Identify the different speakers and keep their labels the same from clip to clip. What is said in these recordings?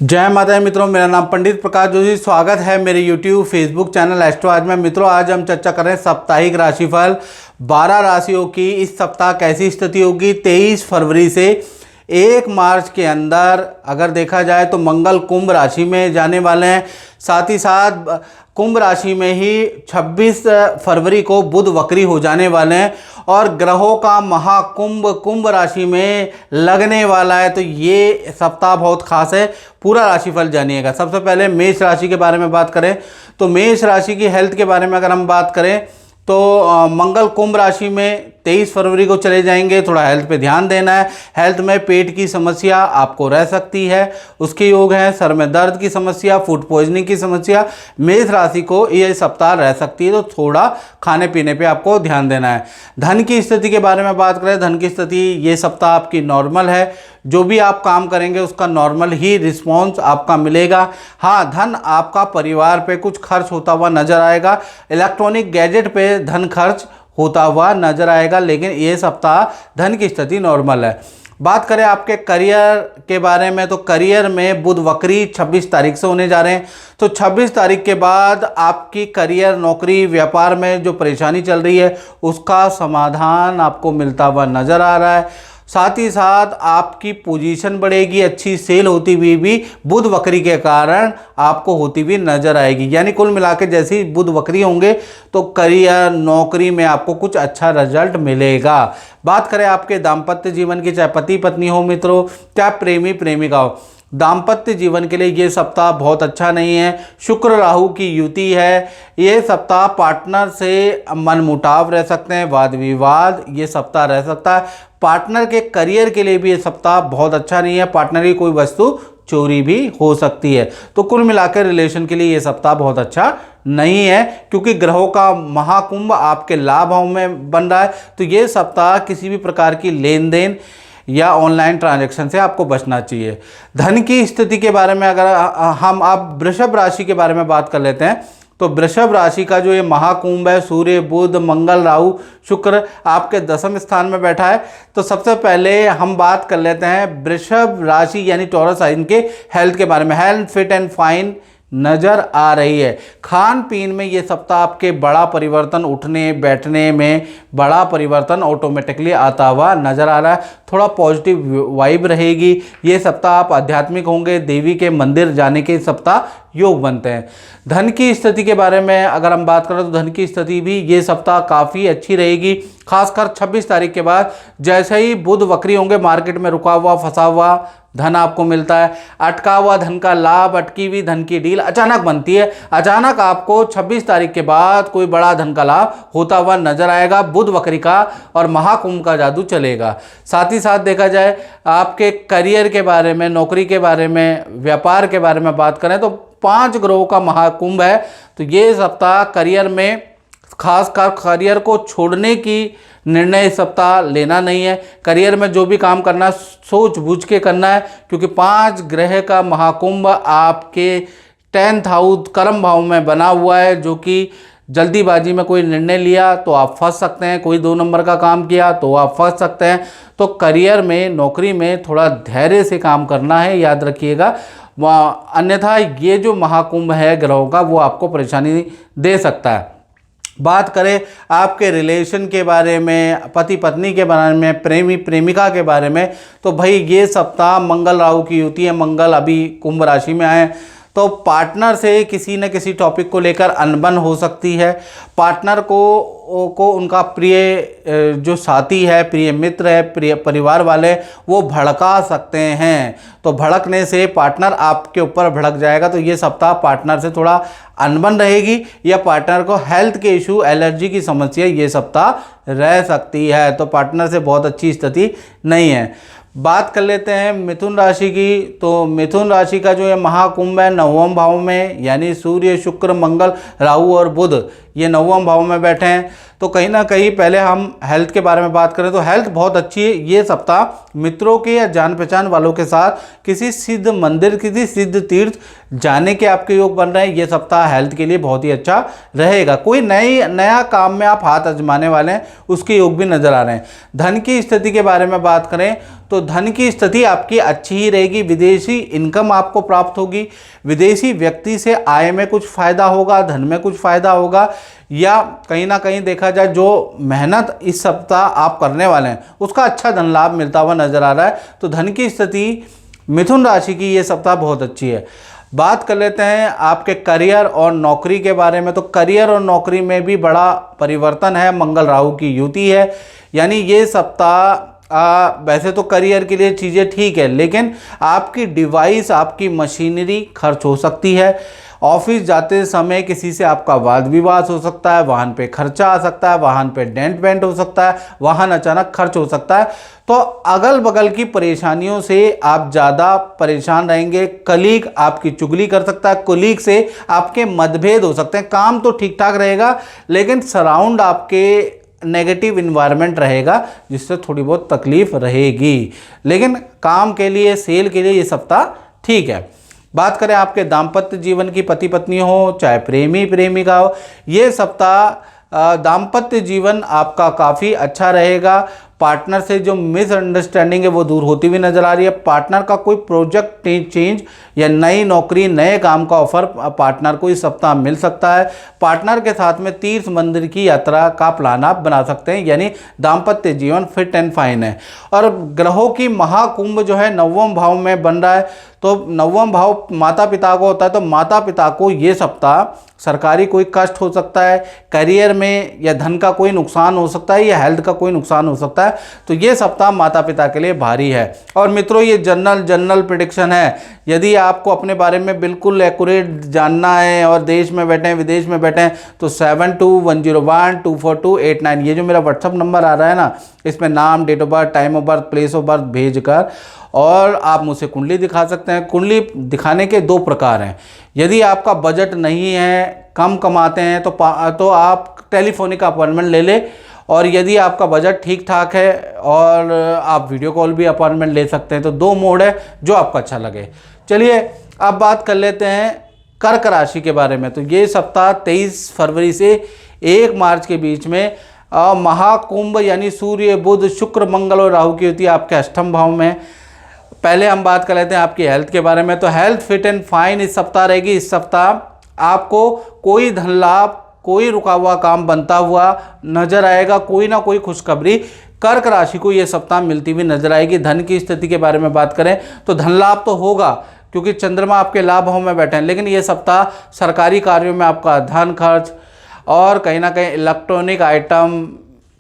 Speaker 1: जय माता दी मित्रों, मेरा नाम पंडित प्रकाश जोशी। स्वागत है मेरे YouTube फेसबुक चैनल एस्ट्रो आज में। मित्रों, आज हम चर्चा करें साप्ताहिक राशिफल 12 राशियों की इस सप्ताह कैसी स्थिति होगी 23 फरवरी से 1 मार्च के अंदर। अगर देखा जाए तो मंगल कुंभ राशि में जाने वाले हैं, साथ ही साथ कुंभ राशि में ही 26 फरवरी को बुध वक्री हो जाने वाले हैं और ग्रहों का महाकुंभ कुंभ राशि में लगने वाला है। तो ये सप्ताह बहुत खास है, पूरा राशिफल जानिएगा। सबसे पहले मेष राशि के बारे में बात करें तो मेष राशि की हेल्थ के बारे में अगर हम बात करें तो मंगल कुंभ राशि में 23 फरवरी को चले जाएंगे। थोड़ा हेल्थ पे ध्यान देना है। हेल्थ में पेट की समस्या आपको रह सकती है, उसके योग हैं सर में दर्द की समस्या, फूड पॉइजनिंग की समस्या मेष राशि को ये सप्ताह रह सकती है। तो थोड़ा खाने पीने पे आपको ध्यान देना है। धन की स्थिति के बारे में बात करें, धन की स्थिति ये सप्ताह आपकी नॉर्मल है। जो भी आप काम करेंगे उसका नॉर्मल ही रिस्पॉन्स आपका मिलेगा। हाँ, धन आपका परिवार पे कुछ खर्च होता हुआ नजर आएगा, इलेक्ट्रॉनिक गैजेट पे धन खर्च होता हुआ नजर आएगा, लेकिन ये सप्ताह धन की स्थिति नॉर्मल है। बात करें आपके करियर के बारे में तो करियर में बुध वक्री 26 तारीख से होने जा रहे हैं। तो 26 तारीख के बाद आपकी करियर, नौकरी, व्यापार में जो परेशानी चल रही है उसका समाधान आपको मिलता हुआ नजर आ रहा है। साथ ही साथ आपकी पोजीशन बढ़ेगी, अच्छी सेल होती हुई भी बुध वक्री के कारण आपको होती हुई नजर आएगी। यानी कुल मिलाकर जैसे ही बुध वक्री होंगे तो करियर, नौकरी में आपको कुछ अच्छा रिजल्ट मिलेगा। बात करें आपके दाम्पत्य जीवन की, चाहे पति पत्नी हो मित्रों, चाहे प्रेमी प्रेमिका हो, दाम्पत्य जीवन के लिए ये सप्ताह बहुत अच्छा नहीं है। शुक्र राहु की युति है। ये सप्ताह पार्टनर से मनमुटाव रह सकते हैं, वाद विवाद ये सप्ताह रह सकता है। पार्टनर के करियर के लिए भी ये सप्ताह बहुत अच्छा नहीं है। पार्टनर की कोई वस्तु चोरी भी हो सकती है। तो कुल मिलाकर रिलेशन के लिए ये सप्ताह बहुत अच्छा नहीं है, क्योंकि ग्रहों का महाकुंभ आपके लाभ भाव में बन रहा है। तो ये सप्ताह किसी भी प्रकार की लेन देन या ऑनलाइन ट्रांजैक्शन से आपको बचना चाहिए। धन की स्थिति के बारे में अगर हम अब वृषभ राशि के बारे में बात कर लेते हैं तो वृषभ राशि का जो ये महाकुंभ है, सूर्य, बुध, मंगल, राहु, शुक्र आपके 10वें स्थान में बैठा है। तो सबसे पहले हम बात कर लेते हैं वृषभ राशि यानी टॉरस साइन के हेल्थ के बारे में। हेल्थ फिट एंड फाइन नजर आ रही है। खान पीन में ये सप्ताह आपके बड़ा परिवर्तन, उठने बैठने में बड़ा परिवर्तन ऑटोमेटिकली आता हुआ नजर आ रहा है। थोड़ा पॉजिटिव वाइब रहेगी। ये सप्ताह आप आध्यात्मिक होंगे, देवी के मंदिर जाने के सप्ताह योग बनते हैं। धन की स्थिति के बारे में अगर हम बात करें तो धन की स्थिति भी ये सप्ताह काफ़ी अच्छी रहेगी। खासकर 26 तारीख के बाद जैसे ही बुध वक्री होंगे, मार्केट में रुका हुआ फंसा हुआ धन आपको मिलता है। अटका हुआ धन का लाभ, अटकी हुई धन की डील अचानक बनती है। अचानक आपको 26 तारीख के बाद कोई बड़ा धन का लाभ होता हुआ नजर आएगा। बुध वक्री का और महाकुंभ का जादू चलेगा। साथ ही साथ देखा जाए आपके करियर के बारे में, नौकरी के बारे में, व्यापार के बारे में बात करें तो 5 ग्रहों का महाकुंभ है। तो ये सप्ताह करियर में, खासकर करियर को छोड़ने की निर्णय इस सप्ताह लेना नहीं है। करियर में जो भी काम करना है सोच बूझ के करना है, क्योंकि 5 ग्रह का महाकुंभ आपके 10th हाउस कर्म भाव में बना हुआ है, जो कि जल्दीबाजी में कोई निर्णय लिया तो आप फंस सकते हैं, कोई 2 नंबर का काम किया तो आप फंस सकते हैं। तो करियर में, नौकरी में थोड़ा धैर्य से काम करना है, याद रखिएगा। अन्यथा ये जो महाकुंभ है ग्रहों का, वो आपको परेशानी दे सकता है। बात करें आपके रिलेशन के बारे में, पति पत्नी के बारे में, प्रेमी प्रेमिका के बारे में, तो भाई ये सप्ताह मंगल राहु की युति है। मंगल अभी कुंभ राशि में आए तो पार्टनर से किसी न किसी टॉपिक को लेकर अनबन हो सकती है। पार्टनर को उनका प्रिय जो साथी है, प्रिय मित्र है, प्रिय परिवार वाले, वो भड़का सकते हैं। तो भड़कने से पार्टनर आपके ऊपर भड़क जाएगा। तो ये सप्ताह पार्टनर से थोड़ा अनबन रहेगी, या पार्टनर को हेल्थ के इशू, एलर्जी की समस्या ये सप्ताह रह सकती है। तो पार्टनर से बहुत अच्छी स्थिति नहीं है। बात कर लेते हैं मिथुन राशि की। तो मिथुन राशि का जो ये महाकुंभ है 9वें भाव में, यानी सूर्य, शुक्र, मंगल, राहु और बुध ये 9वें भाव में बैठे हैं। तो कहीं ना कहीं पहले हम हेल्थ के बारे में बात करें तो हेल्थ बहुत अच्छी है। ये सप्ताह मित्रों के या जान पहचान वालों के साथ किसी सिद्ध मंदिर, किसी सिद्ध तीर्थ जाने के आपके योग बन रहे हैं। ये सप्ताह हेल्थ के लिए बहुत ही अच्छा रहेगा। कोई नया काम में आप हाथ आजमाने वाले हैं, उसके योग भी नजर आ रहे हैं। धन की स्थिति के बारे में बात करें तो धन की स्थिति आपकी अच्छी ही रहेगी। विदेशी इनकम आपको प्राप्त होगी, विदेशी व्यक्ति से आय में कुछ फायदा होगा, धन में कुछ फायदा होगा, या कहीं ना कहीं देखा जाए जो मेहनत इस सप्ताह आप करने वाले हैं उसका अच्छा धन लाभ मिलता हुआ नजर आ रहा है। तो धन की स्थिति मिथुन राशि की ये सप्ताह बहुत अच्छी है। बात कर लेते हैं आपके करियर और नौकरी के बारे में। तो करियर और नौकरी में भी बड़ा परिवर्तन है, मंगल राहु की युति है, यानी ये सप्ताह वैसे तो करियर के लिए चीज़ें ठीक है, लेकिन आपकी डिवाइस, आपकी मशीनरी खर्च हो सकती है। ऑफिस जाते समय किसी से आपका वाद विवाद हो सकता है, वाहन पे खर्चा आ सकता है, वाहन पे डेंट वेंट हो सकता है, वाहन अचानक खर्च हो सकता है। तो अगल बगल की परेशानियों से आप ज़्यादा परेशान रहेंगे। कलीग आपकी चुगली कर सकता है, कुलीग से आपके मतभेद हो सकते हैं। काम तो ठीक ठाक रहेगा, लेकिन सराउंड आपके नेगेटिव इन्वायरमेंट रहेगा, जिससे थोड़ी बहुत तकलीफ रहेगी, लेकिन काम के लिए, सेल के लिए ये सप्ताह ठीक है। बात करें आपके दाम्पत्य जीवन की, पति पत्नी हो चाहे प्रेमी प्रेमिका हो, ये सप्ताह दाम्पत्य जीवन आपका काफ़ी अच्छा रहेगा। पार्टनर से जो मिसअंडरस्टैंडिंग है वो दूर होती हुई नजर आ रही है। पार्टनर का कोई प्रोजेक्ट चेंज या नई नौकरी, नए काम का ऑफर पार्टनर को इस सप्ताह मिल सकता है। पार्टनर के साथ में तीर्थ मंदिर की यात्रा का प्लान आप बना सकते हैं, यानी दाम्पत्य जीवन फिट एंड फाइन है। और ग्रहों की महाकुंभ जो है 9वें भाव में बन रहा है, तो 9वां भाव माता पिता को होता है, तो माता पिता को ये सप्ताह सरकारी कोई कष्ट हो सकता है, करियर में या धन का कोई नुकसान हो सकता है, या हेल्थ का कोई नुकसान हो सकता है। तो ये सप्ताह माता पिता के लिए भारी है। और मित्रों, ये जनरल प्रेडिक्शन है। यदि आपको अपने बारे में बिल्कुल एक्यूरेट जानना है और देश में बैठे हैं, विदेश में बैठे हैं, तो 7210124289 ये जो मेरा व्हाट्सअप नंबर आ रहा है ना, इसमें नाम, date of birth, time of birth, place of birth भेजकर और आप मुझसे कुंडली दिखा सकते हैं। कुंडली दिखाने के 2 प्रकार हैं। यदि आपका बजट नहीं है, कम कमाते हैं, तो आप टेलीफोनिक अपॉइंटमेंट ले लें, और यदि आपका बजट ठीक ठाक है और आप वीडियो कॉल भी अपॉइंटमेंट ले सकते हैं। तो 2 मोड है, जो आपको अच्छा लगे। चलिए अब बात कर लेते हैं कर्क राशि के बारे में। तो ये सप्ताह 23 फरवरी से 1 मार्च के बीच में महाकुंभ यानी सूर्य, बुध, शुक्र, मंगल और राहु की युति आपके अष्टम भाव में। पहले हम बात कर लेते हैं आपकी हेल्थ के बारे में। तो हेल्थ फिट एंड फाइन इस सप्ताह रहेगी। इस सप्ताह आपको कोई धन लाभ, कोई रुका हुआ काम बनता हुआ नजर आएगा, कोई ना कोई खुशखबरी कर्क राशि को ये सप्ताह मिलती हुई नजर आएगी। धन की स्थिति के बारे में बात करें तो धन लाभ तो होगा, क्योंकि चंद्रमा आपके लाभ भाव में बैठे हैं, लेकिन ये सप्ताह सरकारी कार्यों में आपका धन खर्च और कहीं ना कहीं इलेक्ट्रॉनिक आइटम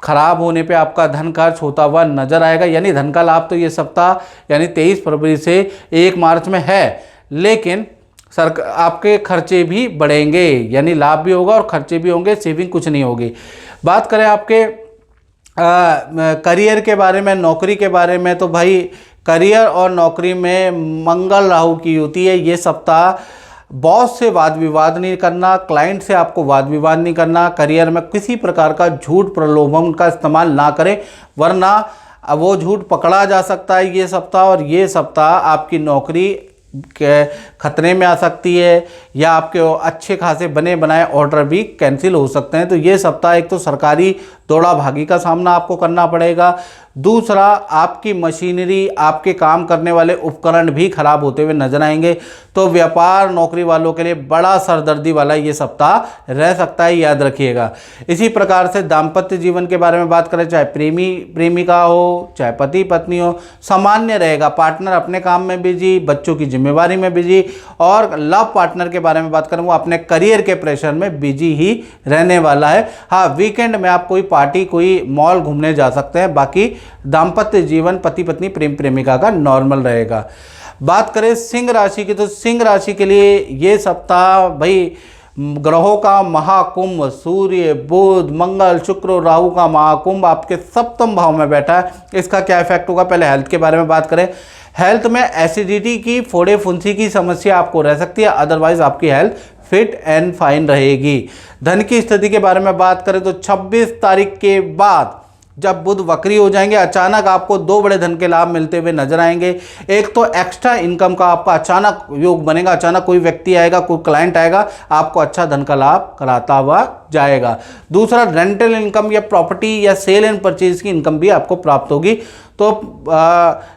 Speaker 1: खराब होने पे आपका धन खर्च होता हुआ नजर आएगा। यानी धन का लाभ तो ये सप्ताह यानी 23 फरवरी से 1 मार्च में है, लेकिन आपके खर्चे भी बढ़ेंगे, यानी लाभ भी होगा और खर्चे भी होंगे, सेविंग कुछ नहीं होगी। बात करें आपके करियर के बारे में, नौकरी के बारे में, तो भाई करियर और नौकरी में मंगल राहु की युति है। ये सप्ताह बॉस से वाद विवाद नहीं करना, क्लाइंट से आपको वाद विवाद नहीं करना, करियर में किसी प्रकार का झूठ प्रलोभन का इस्तेमाल ना करें, वरना वो झूठ पकड़ा जा सकता है ये सप्ताह। और ये सप्ताह आपकी नौकरी के खतरे में आ सकती है, या आपके अच्छे खासे बने बनाए ऑर्डर भी कैंसिल हो सकते हैं। तो ये सप्ताह एक तो सरकारी दौड़ा भागी का सामना आपको करना पड़ेगा, दूसरा आपकी मशीनरी, आपके काम करने वाले उपकरण भी खराब होते हुए नजर आएंगे। तो व्यापार नौकरी वालों के लिए बड़ा सरदर्दी वाला ये सप्ताह रह सकता है, याद रखिएगा। इसी प्रकार से दाम्पत्य जीवन के बारे में बात करें, चाहे प्रेमी प्रेमिका हो, चाहे पति पत्नी हो, सामान्य रहेगा। पार्टनर अपने काम में बिजी, बच्चों की जिम्मेवारी में बिजी, और लव पार्टनर के बारे में बात करें वो अपने करियर के प्रेशर में बिजी ही रहने वाला है। हाँ, वीकेंड में आप कोई पार्टी, कोई मॉल घूमने जा सकते हैं, बाकी दाम्पत्य जीवन पति पत्नी प्रेम प्रेमिका का नॉर्मल रहेगा। बात करें सिंह राशि की, तो सिंह राशि के लिए ये सप्ताह भाई ग्रहों का महाकुंभ, सूर्य, बुध, मंगल, शुक्र, राहु का महाकुंभ आपके सप्तम भाव में बैठा है। इसका क्या इफेक्ट होगा, पहले हेल्थ के बारे में बात करें। हेल्थ में एसिडिटी की, फोड़े फुंसी की समस्या आपको रह सकती है, अदरवाइज आपकी हेल्थ फिट एंड फाइन रहेगी। धन की स्थिति के बारे में बात करें तो 26 तारीख के बाद जब बुध वक्री हो जाएंगे अचानक आपको दो बड़े धन के लाभ मिलते हुए नजर आएंगे। एक तो एक्स्ट्रा इनकम का आपका अचानक योग बनेगा, अचानक कोई व्यक्ति आएगा, कोई क्लाइंट आएगा, आपको अच्छा धन का लाभ कराता हुआ जाएगा। दूसरा रेंटल इनकम या प्रॉपर्टी या सेल एंड परचेज की इनकम भी आपको प्राप्त होगी। तो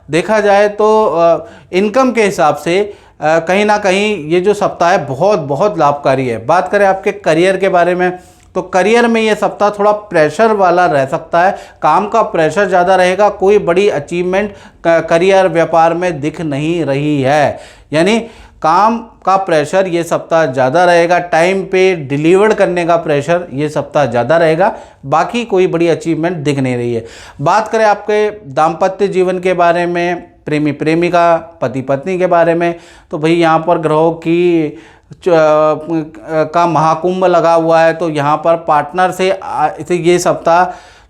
Speaker 1: देखा जाए तो इनकम के हिसाब से कहीं ना कहीं ये जो सप्ताह है बहुत बहुत लाभकारी है। बात करें आपके करियर के बारे में, तो करियर में ये सप्ताह थोड़ा प्रेशर वाला रह सकता है, काम का प्रेशर ज़्यादा रहेगा, कोई बड़ी अचीवमेंट करियर व्यापार में दिख नहीं रही है। यानी काम का प्रेशर ये सप्ताह ज़्यादा रहेगा, टाइम पे डिलीवर करने का प्रेशर ये सप्ताह ज़्यादा रहेगा, बाकी कोई बड़ी अचीवमेंट दिख नहीं रही है। बात करें आपके दाम्पत्य जीवन के बारे में, प्रेमी प्रेमिका, पति पत्नी के बारे में, तो भाई यहाँ पर ग्रहों की का महाकुंभ लगा हुआ है, तो यहाँ पर पार्टनर से ये सप्ताह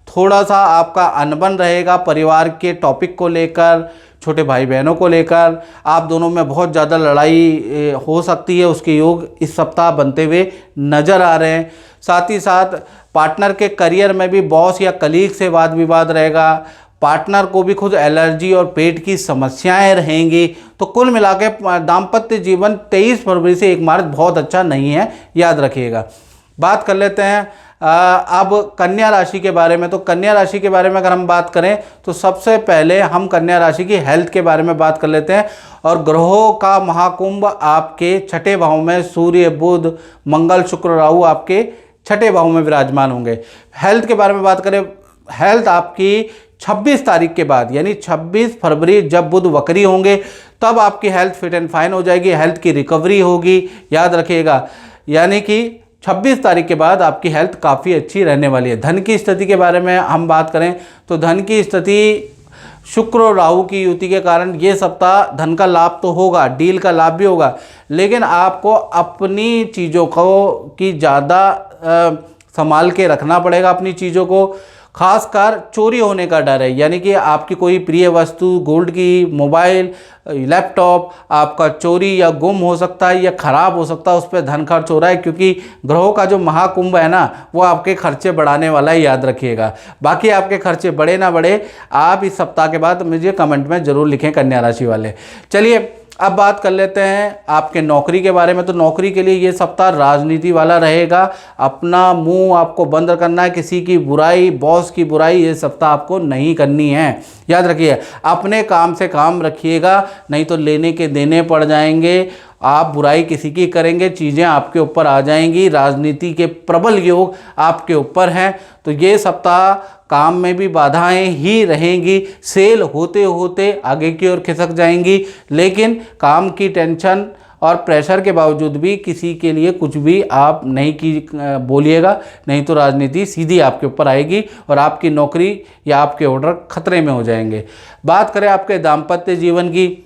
Speaker 1: थोड़ा सा आपका अनबन रहेगा, परिवार के टॉपिक को लेकर, छोटे भाई बहनों को लेकर आप दोनों में बहुत ज़्यादा लड़ाई हो सकती है, उसके योग इस सप्ताह बनते हुए नज़र आ रहे हैं। साथ ही साथ पार्टनर के करियर में भी बॉस या कलीग से वाद विवाद रहेगा, पार्टनर को भी खुद एलर्जी और पेट की समस्याएं रहेंगी। तो कुल मिला के दाम्पत्य जीवन 23 फरवरी से 1 मार्च बहुत अच्छा नहीं है, याद रखिएगा। बात कर लेते हैं अब कन्या राशि के बारे में। तो कन्या राशि के बारे में अगर हम बात करें तो सबसे पहले हम कन्या राशि की हेल्थ के बारे में बात कर लेते हैं। और ग्रहों का महाकुंभ आपके छठे भाव में सूर्य, बुध, मंगल, शुक्र, राहु आपके छठे भाव में विराजमान होंगे। हेल्थ के बारे में बात करें, हेल्थ आपकी 26 तारीख के बाद यानी 26 फरवरी जब बुध वक्री होंगे तब आपकी हेल्थ फिट एंड फाइन हो जाएगी, हेल्थ की रिकवरी होगी, याद रखिएगा। यानी कि 26 तारीख के बाद आपकी हेल्थ काफ़ी अच्छी रहने वाली है। धन की स्थिति के बारे में हम बात करें तो धन की स्थिति शुक्र और राहु की युति के कारण ये सप्ताह धन का लाभ तो होगा, डील का लाभ भी होगा, लेकिन आपको अपनी चीज़ों को की ज़्यादा संभाल के रखना पड़ेगा। अपनी चीज़ों को खासकर चोरी होने का डर है, यानी कि आपकी कोई प्रिय वस्तु, गोल्ड की, मोबाइल, लैपटॉप आपका चोरी या गुम हो सकता है या ख़राब हो सकता है, उस पर धन खर्च हो रहा है, क्योंकि ग्रहों का जो महाकुंभ है ना वो आपके खर्चे बढ़ाने वाला है, याद रखिएगा। बाकी आपके खर्चे बढ़े ना बढ़े, आप इस सप्ताह के बाद मुझे कमेंट में ज़रूर लिखें कन्या राशि वाले। चलिए अब बात कर लेते हैं आपके नौकरी के बारे में। तो नौकरी के लिए ये सप्ताह राजनीति वाला रहेगा। अपना मुंह आपको बंद करना है, किसी की बुराई, बॉस की बुराई ये सप्ताह आपको नहीं करनी है, याद रखिए। अपने काम से काम रखिएगा, नहीं तो लेने के देने पड़ जाएंगे। आप बुराई किसी की करेंगे, चीज़ें आपके ऊपर आ जाएंगी। राजनीति के प्रबल योग आपके ऊपर हैं, तो ये सप्ताह काम में भी बाधाएं ही रहेंगी। सेल होते होते आगे की ओर खिसक जाएंगी, लेकिन काम की टेंशन और प्रेशर के बावजूद भी किसी के लिए कुछ भी आप नहीं बोलिएगा, नहीं तो राजनीति सीधी आपके ऊपर आएगी और आपकी नौकरी या आपके ऑर्डर खतरे में हो जाएंगे। बात करें आपके दाम्पत्य जीवन की,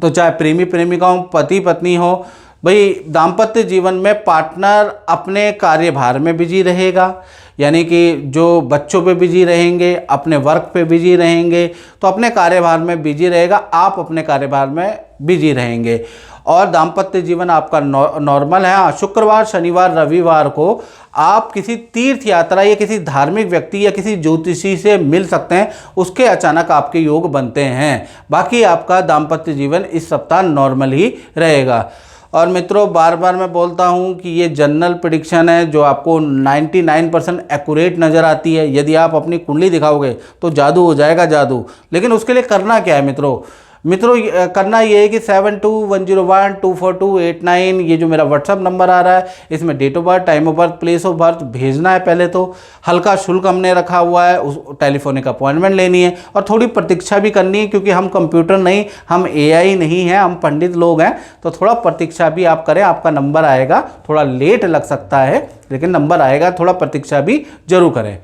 Speaker 1: तो चाहे प्रेमी प्रेमिका हो, पति पत्नी हो, भाई दाम्पत्य जीवन में पार्टनर अपने कार्यभार में बिजी रहेगा, यानी कि जो बच्चों पे बिजी रहेंगे, अपने वर्क पे बिजी रहेंगे, तो अपने कार्यभार में बिजी रहेगा, आप अपने कार्यभार में बिजी रहेंगे। और दाम्पत्य जीवन आपका नॉर्मल है। हाँ, शुक्रवार, शनिवार, रविवार को आप किसी तीर्थ यात्रा या किसी धार्मिक व्यक्ति या किसी ज्योतिषी से मिल सकते हैं, उसके अचानक आपके योग बनते हैं। बाकी आपका दाम्पत्य जीवन इस सप्ताह नॉर्मल ही रहेगा। और मित्रों, बार बार मैं बोलता हूं कि ये जनरल प्रेडिक्शन है जो आपको 99% एक्यूरेट नज़र आती है। यदि आप अपनी कुंडली दिखाओगे तो जादू हो जाएगा, जादू। लेकिन उसके लिए करना क्या है मित्रों? करना ये है कि 7210124289 ये जो मेरा व्हाट्सअप नंबर आ रहा है, इसमें date of birth, time of birth, place of birth भेजना है। पहले तो हल्का शुल्क हमने रखा हुआ है, उस टेलीफोनिक अपॉइंटमेंट लेनी है और थोड़ी प्रतीक्षा भी करनी है, क्योंकि हम कंप्यूटर नहीं, हम AI नहीं हैं, हम पंडित लोग हैं। तो थोड़ा प्रतीक्षा भी आप करें, आपका नंबर आएगा। थोड़ा लेट लग सकता है लेकिन नंबर आएगा, थोड़ा प्रतीक्षा भी जरूर करें।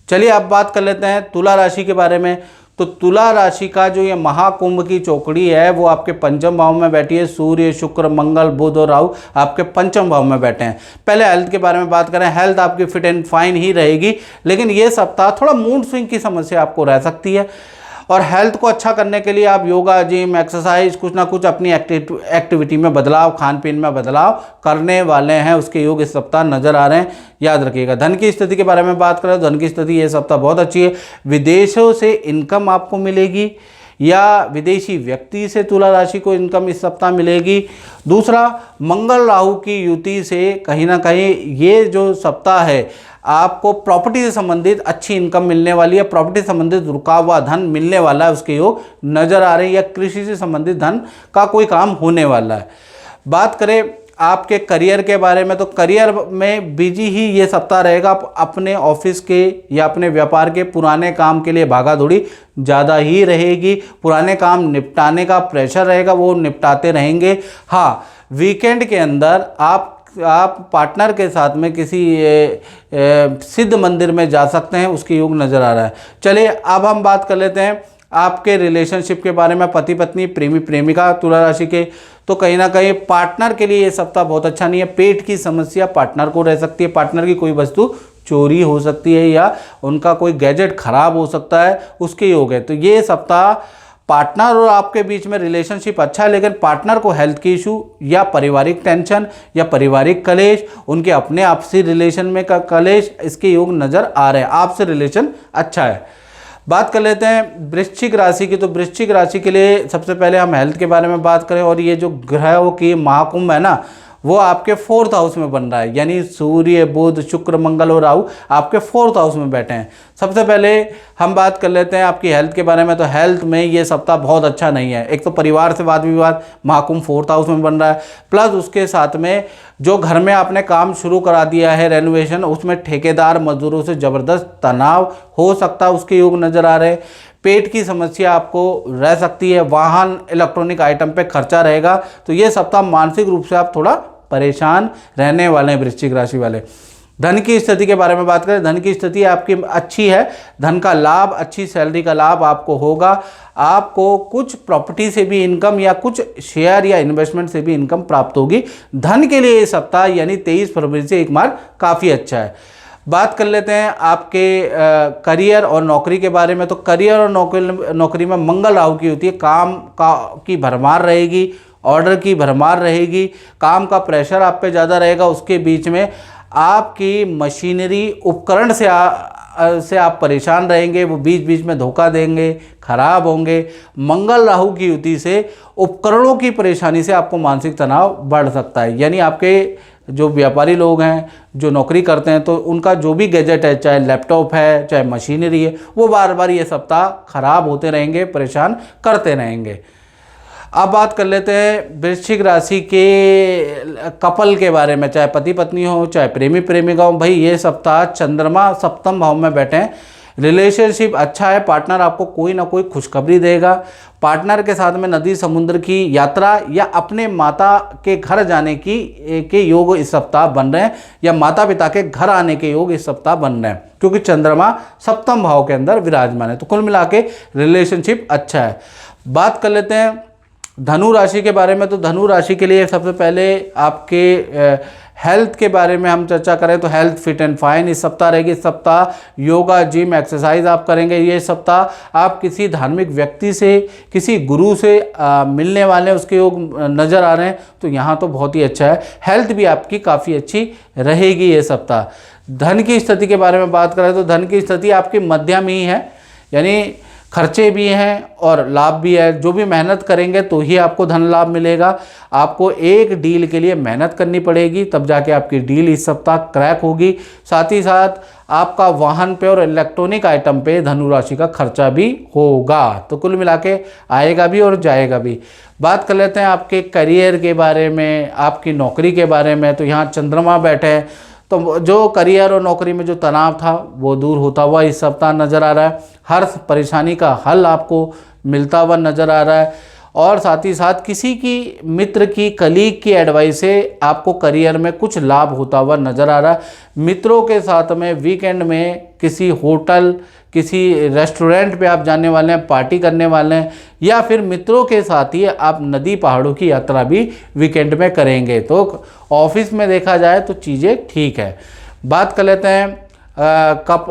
Speaker 1: चलिए अब बात कर लेते हैं तुला राशि के बारे में। तो तुला राशि का जो ये महाकुंभ की चौकड़ी है वो आपके पंचम भाव में बैठी है। सूर्य, शुक्र, मंगल, बुध और राहु आपके पंचम भाव में बैठे हैं। पहले हेल्थ के बारे में बात करें, हेल्थ आपकी फिट एंड फाइन ही रहेगी, लेकिन ये सप्ताह थोड़ा मूड स्विंग की समस्या आपको रह सकती है। और हेल्थ को अच्छा करने के लिए आप योगा, जिम, एक्सरसाइज, कुछ ना कुछ अपनी एक्टिविटी में बदलाव, खान पीन में बदलाव करने वाले हैं, उसके योग इस सप्ताह नजर आ रहे हैं, याद रखिएगा। धन की स्थिति के बारे में बात करें तो धन की स्थिति ये सप्ताह बहुत अच्छी है। विदेशों से इनकम आपको मिलेगी या विदेशी व्यक्ति से तुला राशि को इनकम इस सप्ताह मिलेगी। दूसरा, मंगल राहु की युति से कहीं ना कहीं ये जो सप्ताह है आपको प्रॉपर्टी से संबंधित अच्छी इनकम मिलने वाली है, प्रॉपर्टी से संबंधित रुका हुआ धन मिलने वाला है, उसके योग नजर आ रहे हैं, या कृषि से संबंधित धन का कोई काम होने वाला है। बात करें आपके करियर के बारे में तो करियर में बिजी ही ये सप्ताह रहेगा। आप अपने ऑफिस के या अपने व्यापार के पुराने काम के लिए भागा दौड़ी ज़्यादा ही रहेगी, पुराने काम निपटाने का प्रेशर रहेगा, वो निपटाते रहेंगे। हाँ, वीकेंड के अंदर आप पार्टनर के साथ में किसी सिद्ध मंदिर में जा सकते हैं, उसकी योग नज़र आ रहा है। चलिए अब हम बात कर लेते हैं आपके रिलेशनशिप के बारे में, पति पत्नी, प्रेमी प्रेमिका तुला राशि के। तो कहीं ना कहीं पार्टनर के लिए ये सप्ताह बहुत अच्छा नहीं है। पेट की समस्या पार्टनर को रह सकती है, पार्टनर की कोई वस्तु चोरी हो सकती है या उनका कोई गैजेट खराब हो सकता है, उसके योग है। तो ये सप्ताह पार्टनर और आपके बीच में रिलेशनशिप अच्छा है, लेकिन पार्टनर को हेल्थ की इशू या पारिवारिक टेंशन या पारिवारिक कलेश, उनके अपने आपसी रिलेशन में का कलेश, इसके योग नज़र आ रहे हैं। आपसे रिलेशन अच्छा है। बात कर लेते हैं वृश्चिक राशि की। तो वृश्चिक राशि के लिए सबसे पहले हम हेल्थ के बारे में बात करें, और ये जो ग्रहों की महाकुंभ है ना, वो आपके 4th हाउस में बन रहा है, यानी सूर्य, बुध, शुक्र, मंगल और राहु आपके 4th हाउस में बैठे हैं। सबसे पहले हम बात कर लेते हैं आपकी हेल्थ के बारे में। तो हेल्थ में ये सप्ताह बहुत अच्छा नहीं है। एक तो परिवार से वाद विवाद, महाकुंभ 4th हाउस में बन रहा है, प्लस उसके साथ में जो घर में आपने काम शुरू करा दिया है रेनोवेशन, उसमें ठेकेदार मजदूरों से ज़बरदस्त तनाव हो सकता है, उसके योग नज़र आ रहे हैं। पेट की समस्या आपको रह सकती है, वाहन, इलेक्ट्रॉनिक आइटम पे खर्चा रहेगा। तो ये सप्ताह मानसिक रूप से आप थोड़ा परेशान रहने वाले हैं वृश्चिक राशि वाले। धन की स्थिति के बारे में बात करें, धन की स्थिति आपकी अच्छी है, धन का लाभ, अच्छी सैलरी का लाभ आपको होगा। आपको कुछ प्रॉपर्टी से भी इनकम या कुछ शेयर या इन्वेस्टमेंट से भी इनकम प्राप्त होगी। धन के लिए ये सप्ताह यानी 23 फरवरी से एक मार्च काफ़ी अच्छा है। बात कर लेते हैं आपके करियर और नौकरी के बारे में। तो करियर और नौकरी में मंगल राहु की होती है, काम की भरमार रहेगी, ऑर्डर की भरमार रहेगी, काम का प्रेशर आप पे ज़्यादा रहेगा। उसके बीच में आपकी मशीनरी, उपकरण से आप परेशान रहेंगे, वो बीच बीच में धोखा देंगे, खराब होंगे। मंगल राहु की युति से उपकरणों की परेशानी से आपको मानसिक तनाव बढ़ सकता है, यानी आपके जो व्यापारी लोग हैं, जो नौकरी करते हैं, तो उनका जो भी गैजेट है, चाहे लैपटॉप है, चाहे मशीनरी है, वो बार बार ये सप्ताह खराब होते रहेंगे, परेशान करते रहेंगे। अब बात कर लेते हैं वृश्चिक राशि के कपल के बारे में, चाहे पति पत्नी हो, चाहे प्रेमी प्रेमिका हो। भाई ये सप्ताह चंद्रमा 7th भाव में बैठे हैं, रिलेशनशिप अच्छा है, पार्टनर आपको कोई ना कोई खुशखबरी देगा। पार्टनर के साथ में नदी समुद्र की यात्रा या अपने माता के घर जाने के योग इस सप्ताह बन रहे हैं, या माता पिता के घर आने के योग इस सप्ताह बन रहे हैं, क्योंकि चंद्रमा 7th भाव के अंदर विराजमान है। तो कुल मिला के रिलेशनशिप अच्छा है। बात कर लेते हैं धनु राशि के बारे में। तो धनु राशि के लिए सबसे पहले आपके हेल्थ के बारे में हम चर्चा करें तो हेल्थ फिट एंड फाइन इस सप्ताह रहेगी। इस सप्ताह योगा, जिम, एक्सरसाइज आप करेंगे। ये सप्ताह आप किसी धार्मिक व्यक्ति से, किसी गुरु से मिलने वाले हैं, उसके योग नज़र आ रहे हैं। तो यहाँ तो बहुत ही अच्छा है, हेल्थ भी आपकी काफ़ी अच्छी रहेगी ये सप्ताह। धन की स्थिति के बारे में बात करें तो धन की स्थिति आपकी मध्यम ही है, यानी खर्चे भी हैं और लाभ भी है। जो भी मेहनत करेंगे तो ही आपको धन लाभ मिलेगा। आपको एक डील के लिए मेहनत करनी पड़ेगी, तब जाके आपकी डील इस सप्ताह क्रैक होगी। साथ ही साथ आपका वाहन पे और इलेक्ट्रॉनिक आइटम पे धनु राशि का खर्चा भी होगा। तो कुल मिला के आएगा भी और जाएगा भी। बात कर लेते हैं आपके करियर के बारे में, आपकी नौकरी के बारे में। तो यहाँ चंद्रमा बैठे हैं, तो जो करियर और नौकरी में जो तनाव था वो दूर होता हुआ इस सप्ताह नज़र आ रहा है। हर परेशानी का हल आपको मिलता हुआ नज़र आ रहा है, और साथ ही साथ किसी की मित्र की, कलीग की एडवाइस से आपको करियर में कुछ लाभ होता हुआ नज़र आ रहा है। मित्रों के साथ में वीकेंड में किसी होटल, किसी रेस्टोरेंट पे आप जाने वाले हैं, पार्टी करने वाले हैं, या फिर मित्रों के साथ ही आप नदी पहाड़ों की यात्रा भी वीकेंड में करेंगे। तो ऑफिस में देखा जाए तो चीज़ें ठीक है। बात कर लेते हैं कप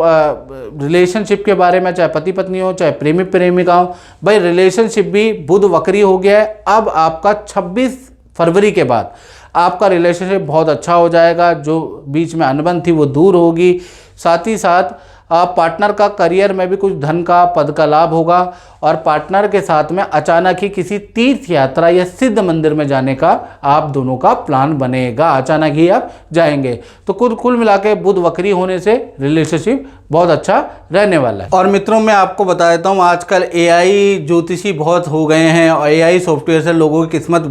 Speaker 1: रिलेशनशिप के बारे में, चाहे पति पत्नी हो चाहे प्रेमी प्रेमिका हो, भाई रिलेशनशिप भी बुध वक्री हो गया है। अब आपका 26 फरवरी के बाद आपका रिलेशनशिप बहुत अच्छा हो जाएगा, जो बीच में अनबन थी वो दूर होगी। साथ ही साथ पार्टनर का करियर में भी कुछ धन का पद का लाभ होगा, और पार्टनर के साथ में अचानक ही किसी तीर्थ यात्रा या सिद्ध मंदिर में जाने का आप दोनों का प्लान बनेगा, अचानक ही आप जाएंगे। तो कुल मिला के बुध वक्री होने से रिलेशनशिप बहुत अच्छा रहने वाला है। और मित्रों मैं आपको बता देता हूँ, आजकल AI ज्योतिषी बहुत हो गए हैं और AI सॉफ्टवेयर से लोगों की किस्मत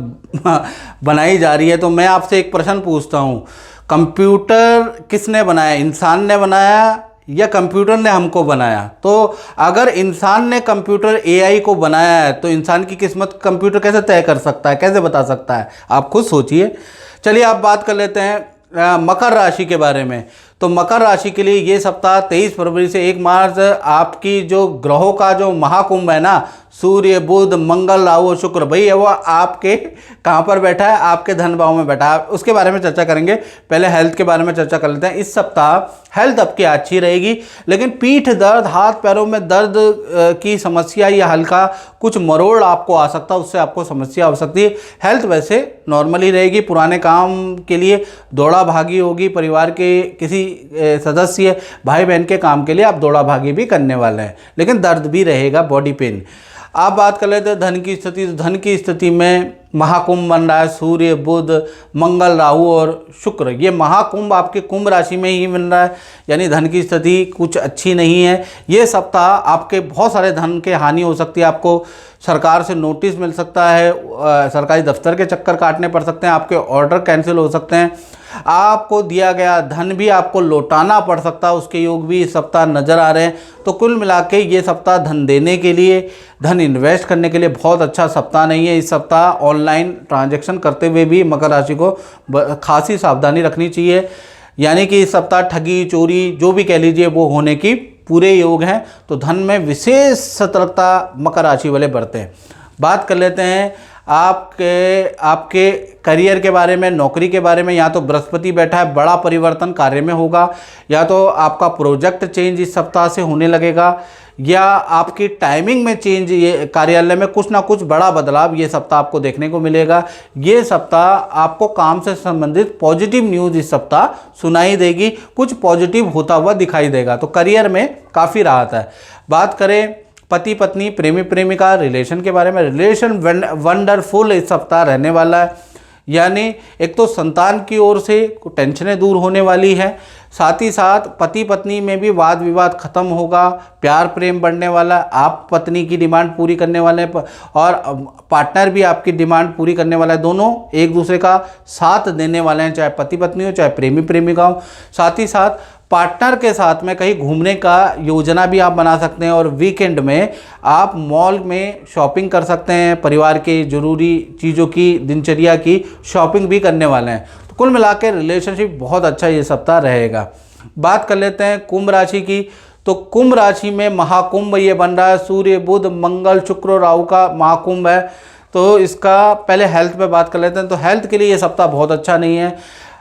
Speaker 1: बनाई जा रही है। तो मैं आपसे एक प्रश्न पूछता हूँ, कंप्यूटर किसने बनाया, इंसान ने बनाया या कंप्यूटर ने हमको बनाया? तो अगर इंसान ने कंप्यूटर AI को बनाया है तो इंसान की किस्मत कंप्यूटर कैसे तय कर सकता है, कैसे बता सकता है? आप खुद सोचिए। चलिए आप बात कर लेते हैं मकर राशि के बारे में। तो मकर राशि के लिए ये सप्ताह 23 फरवरी से 1 मार्च आपकी जो ग्रहों का जो महाकुंभ है ना, सूर्य बुध मंगल राहु और शुक्र, भाई वो आपके कहाँ पर बैठा है, आपके धन भाव में बैठा है। उसके बारे में चर्चा करेंगे। पहले हेल्थ के बारे में चर्चा कर लेते हैं। इस सप्ताह हेल्थ आपकी अच्छी रहेगी, लेकिन पीठ दर्द, हाथ पैरों में दर्द की समस्या या हल्का कुछ मरोड़ आपको आ सकता है, उससे आपको समस्या हो सकती है। हेल्थ वैसे नॉर्मल ही रहेगी। पुराने काम के लिए दौड़ा भागी होगी, परिवार के किसी सदस्य भाई बहन के काम के लिए आप दौड़ा भागी भी करने वाले हैं, लेकिन दर्द भी रहेगा, बॉडी पेन। आप बात कर लेते हैं धन की स्थिति। तो धन की स्थिति में महाकुंभ बन रहा है, सूर्य बुध मंगल राहु और शुक्र, ये महाकुंभ आपके कुंभ राशि में ही बन रहा है, यानी धन की स्थिति कुछ अच्छी नहीं है। ये सप्ताह आपके बहुत सारे धन के हानि हो सकती है। आपको सरकार से नोटिस मिल सकता है, सरकारी दफ्तर के चक्कर काटने पड़ सकते हैं, आपके ऑर्डर कैंसिल हो सकते हैं, आपको दिया गया धन भी आपको लौटाना पड़ सकता है, उसके योग भी इस सप्ताह नज़र आ रहे हैं। तो कुल मिला के ये सप्ताह धन देने के लिए, धन इन्वेस्ट करने के लिए बहुत अच्छा सप्ताह नहीं है। इस सप्ताह ऑनलाइन ट्रांजैक्शन करते हुए भी मकर राशि को खासी सावधानी रखनी चाहिए, यानी कि इस सप्ताह ठगी चोरी जो भी कह लीजिए वो होने की पूरे योग हैं। तो धन में विशेष सतर्कता मकर राशि वाले बरतें। बात कर लेते हैं आपके करियर के बारे में, नौकरी के बारे में। या तो बृहस्पति बैठा है, बड़ा परिवर्तन कार्य में होगा, या तो आपका प्रोजेक्ट चेंज इस सप्ताह से होने लगेगा, या आपकी टाइमिंग में चेंज, ये कार्यालय में कुछ ना कुछ बड़ा बदलाव ये सप्ताह आपको देखने को मिलेगा। ये सप्ताह आपको काम से संबंधित पॉजिटिव न्यूज़ इस सप्ताह सुनाई देगी, कुछ पॉजिटिव होता हुआ दिखाई देगा। तो करियर में काफ़ी राहत है। बात करें पति पत्नी प्रेमी प्रेमिका रिलेशन के बारे में, रिलेशन वंडरफुल इस सप्ताह रहने वाला है, यानी एक तो संतान की ओर से टेंशनें दूर होने वाली है, साथ ही साथ पति पत्नी में भी वाद विवाद खत्म होगा, प्यार प्रेम बढ़ने वाला है, आप पत्नी की डिमांड पूरी करने वाले हैं और पार्टनर भी आपकी डिमांड पूरी करने वाला है। दोनों एक दूसरे का साथ देने वाले हैं, चाहे पति पत्नी हो चाहे प्रेमी प्रेमिका हो। साथ ही साथ पार्टनर के साथ में कहीं घूमने का योजना भी आप बना सकते हैं, और वीकेंड में आप मॉल में शॉपिंग कर सकते हैं, परिवार के ज़रूरी चीज़ों की दिनचर्या की शॉपिंग भी करने वाले हैं। तो कुल मिला के रिलेशनशिप बहुत अच्छा ये सप्ताह रहेगा। बात कर लेते हैं कुंभ राशि की। तो कुंभ राशि में महाकुंभ ये बन रहा है, सूर्य बुध मंगल शुक्र राहु का महाकुंभ है। तो इसका पहले हेल्थ पे बात कर लेते हैं। तो हेल्थ के लिए ये सप्ताह बहुत अच्छा नहीं है।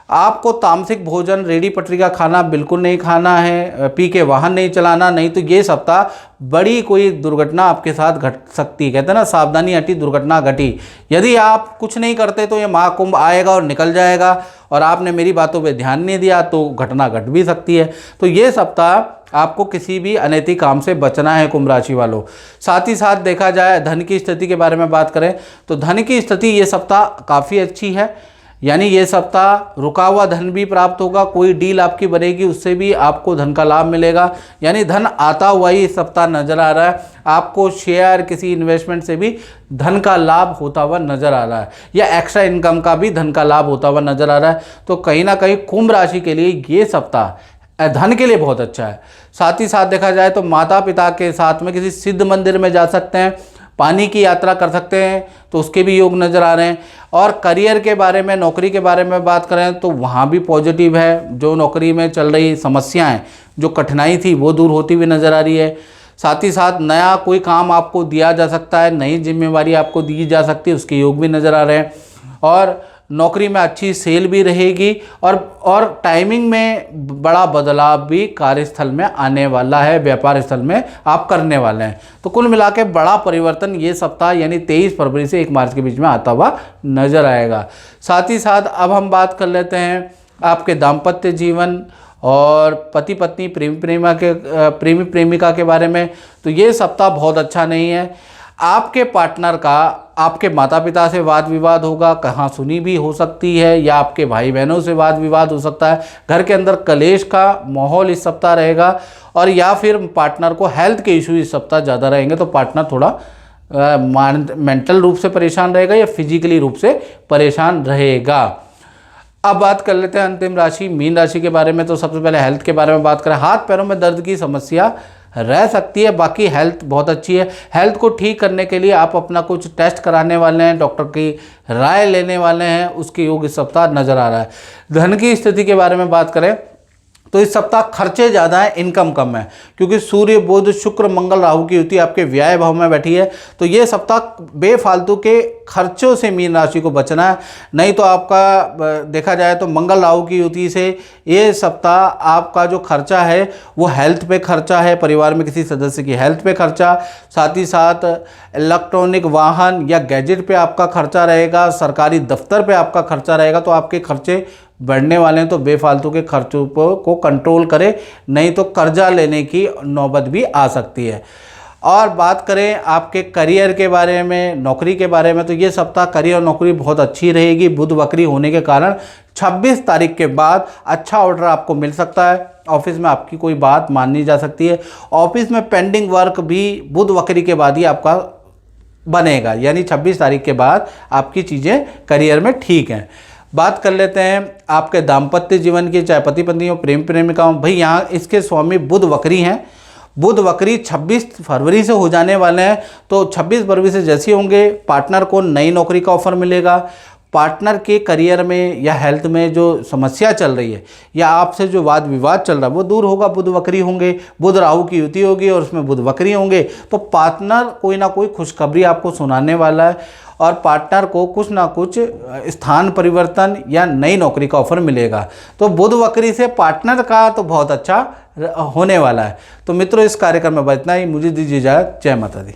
Speaker 1: आपको तामसिक भोजन, रेडी पटरी का खाना बिल्कुल नहीं खाना है, पी के वाहन नहीं चलाना, नहीं तो ये सप्ताह बड़ी कोई दुर्घटना आपके साथ घट सकती है। कहते हैं ना, सावधानी हटी दुर्घटना घटी। यदि आप कुछ नहीं करते तो ये महाकुंभ आएगा और निकल जाएगा, और आपने मेरी बातों पे ध्यान नहीं दिया तो घटना घट भी सकती है। तो ये सप्ताह आपको किसी भी अनैतिक काम से बचना है कुंभ राशि वालों। साथ ही साथ देखा जाए धन की स्थिति के बारे में बात करें तो धन की स्थिति ये सप्ताह काफ़ी अच्छी है, यानी ये सप्ताह रुका हुआ धन भी प्राप्त होगा, कोई डील आपकी बनेगी उससे भी आपको धन का लाभ मिलेगा, यानी धन आता हुआ ही इस सप्ताह नज़र आ रहा है। आपको शेयर किसी इन्वेस्टमेंट से भी धन का लाभ होता हुआ नज़र आ रहा है, या एक्स्ट्रा इनकम का भी धन का लाभ होता हुआ नज़र आ रहा है। तो कहीं ना कहीं कुंभ राशि के लिए ये सप्ताह धन के लिए बहुत अच्छा है। साथ ही साथ देखा जाए तो माता पिता के साथ में किसी सिद्ध मंदिर में जा सकते हैं, पानी की यात्रा कर सकते हैं, तो उसके भी योग नज़र आ रहे हैं। और करियर के बारे में, नौकरी के बारे में बात करें तो वहाँ भी पॉजिटिव है। जो नौकरी में चल रही समस्याएं, जो कठिनाई थी वो दूर होती हुई नज़र आ रही है। साथ ही साथ नया कोई काम आपको दिया जा सकता है, नई जिम्मेवारी आपको दी जा सकती है, उसके योग भी नज़र आ रहे हैं। और नौकरी में अच्छी सेल भी रहेगी और टाइमिंग में बड़ा बदलाव भी कार्यस्थल में आने वाला है, व्यापार स्थल में आप करने वाले हैं। तो कुल मिला के बड़ा परिवर्तन ये सप्ताह यानी 23 फरवरी से 1 मार्च के बीच में आता हुआ नजर आएगा। साथ ही साथ अब हम बात कर लेते हैं आपके दाम्पत्य जीवन और पति पत्नी प्रेमी प्रेमिका के बारे में। तो ये सप्ताह बहुत अच्छा नहीं है। आपके पार्टनर का आपके माता पिता से वाद विवाद होगा, कहाँ सुनी भी हो सकती है, या आपके भाई बहनों से वाद विवाद हो सकता है। घर के अंदर कलेश का माहौल इस सप्ताह रहेगा, और या फिर पार्टनर को हेल्थ के इशू इस सप्ताह ज़्यादा रहेंगे। तो पार्टनर थोड़ा मेंटल रूप से परेशान रहेगा या फिजिकली रूप से परेशान रहेगा। अब बात कर लेते हैं अंतिम राशि मीन राशि के बारे में। तो सबसे पहले हेल्थ के बारे में बात करें। हाथ पैरों में दर्द की समस्या रह सकती है, बाकी हेल्थ बहुत अच्छी है। हेल्थ को ठीक करने के लिए आप अपना कुछ टेस्ट कराने वाले हैं, डॉक्टर की राय लेने वाले हैं, उसके योग इस सप्ताह नज़र आ रहा है। धन की स्थिति के बारे में बात करें तो इस सप्ताह खर्चे ज़्यादा हैं, इनकम कम है, क्योंकि सूर्य बुध शुक्र मंगल राहु की युति आपके व्यय भाव में बैठी है। तो ये सप्ताह बेफालतू के खर्चों से मीन राशि को बचना है। नहीं तो आपका देखा जाए तो मंगल राहु की युति से ये सप्ताह आपका जो खर्चा है वो हेल्थ पे खर्चा है, परिवार में किसी सदस्य की हेल्थ पे खर्चा, साथ ही साथ इलेक्ट्रॉनिक वाहन या गैजेट पे आपका खर्चा रहेगा, सरकारी दफ्तर पे आपका खर्चा रहेगा। तो आपके खर्चे बढ़ने वाले हैं। तो बेफालतू के खर्चों को कंट्रोल करें, नहीं तो कर्जा लेने की नौबत भी आ सकती है। और बात करें आपके करियर के बारे में, नौकरी के बारे में, तो ये सप्ताह करियर और नौकरी बहुत अच्छी रहेगी। बुध वक्री होने के कारण 26 तारीख के बाद अच्छा ऑर्डर आपको मिल सकता है। ऑफिस में आपकी कोई बात माननी जा सकती है। ऑफिस में पेंडिंग वर्क भी बुध वक्री के बाद ही आपका बनेगा, यानी 26 तारीख के बाद आपकी चीज़ें करियर में ठीक हैं। बात कर लेते हैं आपके दाम्पत्य जीवन की, चाहे पति पत्नी हो, प्रेम प्रेमिका हो। भाई यहाँ इसके स्वामी बुध वक्री हैं। बुध वक्री 26 फरवरी से हो जाने वाले हैं। तो 26 फरवरी से जैसे होंगे पार्टनर को नई नौकरी का ऑफर मिलेगा। पार्टनर के करियर में या हेल्थ में जो समस्या चल रही है या आपसे जो वाद विवाद चल रहा है वो दूर होगा। बुध वक्री होंगे, बुध राहु की युति होगी और उसमें बुध वक्री होंगे। तो पार्टनर कोई ना कोई खुशखबरी आपको सुनाने वाला है, और पार्टनर को कुछ ना कुछ स्थान परिवर्तन या नई नौकरी का ऑफर मिलेगा। तो बुध वक्री से पार्टनर का तो बहुत अच्छा होने वाला है। तो मित्रों, इस कार्यक्रम में बस इतना ही। मुझे दीजिए इजाज़त। जय माता दी।